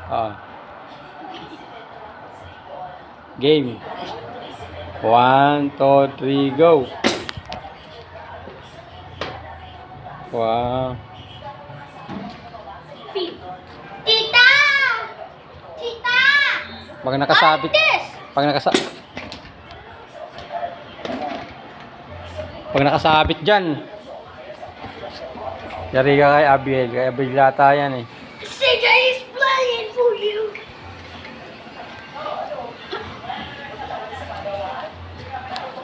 Ah. Game. 1, 2, 3, go. Wow. Tita! Tita! Pag nakasabit. Pag nakasabit dyan. Yari ka kay Abiel. Kay Abiel yata yan eh. CJ is playing for you.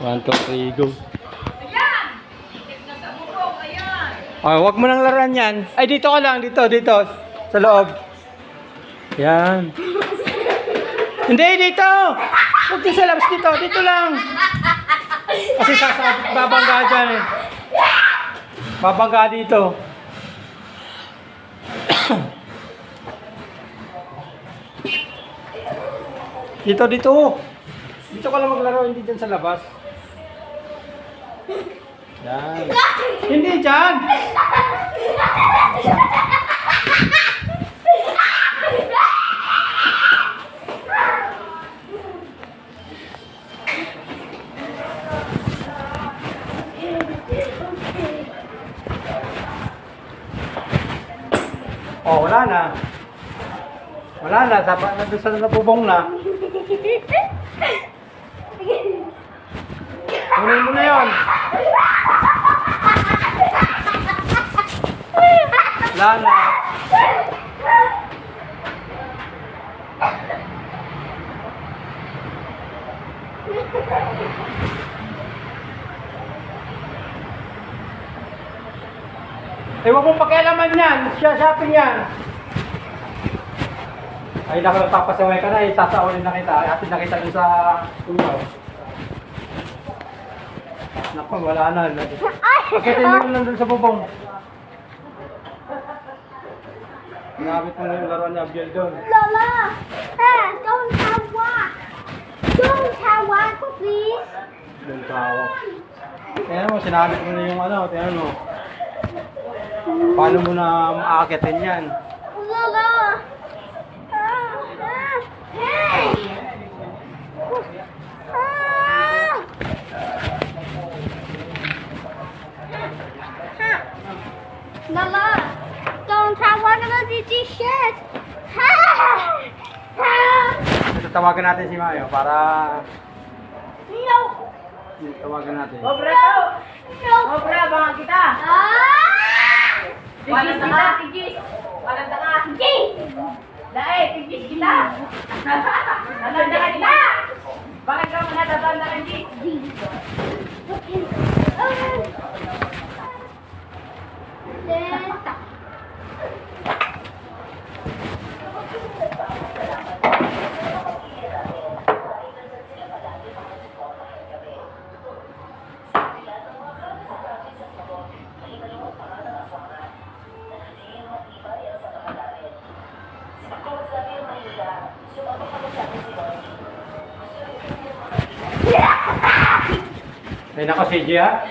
One, two, three, go. Ayan! Itik na sa bubong, ayan! Ay, wag mo nang laruan yan. Ay, dito ka lang. Dito. Sa loob. Yan. Hindi, dito. Huwag din sa labas dito. Dito lang. Kasi sasabit, babangga dyan eh. Babangga dito. Dito. Dito ka lang maglaro, hindi dyan sa labas. Yan. Hindi dyan. Oh, wala na. Wala na, nandun sa nabubong na. Kunin mo na yun. Wala na. Eh, huwag mong pakialaman yan. Shopping yan. Ay, nakapasaway ka na eh. Sasaulin na kita. Atin na kita dun sa tumaw. Naku, wala na. Pagkatin mo lang dun sa bubong. Hinabit mo na yung laruan niya, Abiel doon. Lola! Hey, don't hawak! Don't hawak, please! Doon sa hawak. Tingnan mo, sinabit mo na yung ano. Tingnan mo. Paano mo na maaakitin yan? Lola! Hey! Lola! Don't hawak na the shit! Tawagan natin si Mayo para... No! Tawagan natin. Obra to! No! Obra, baka kita! Ah! Walang tanga, tigis! Walang tanga! Tigis! Dae, tigis kita! Walang tanga kita! Bakit ka mo natatanda ng tigis? Ay, nako, CJ ha?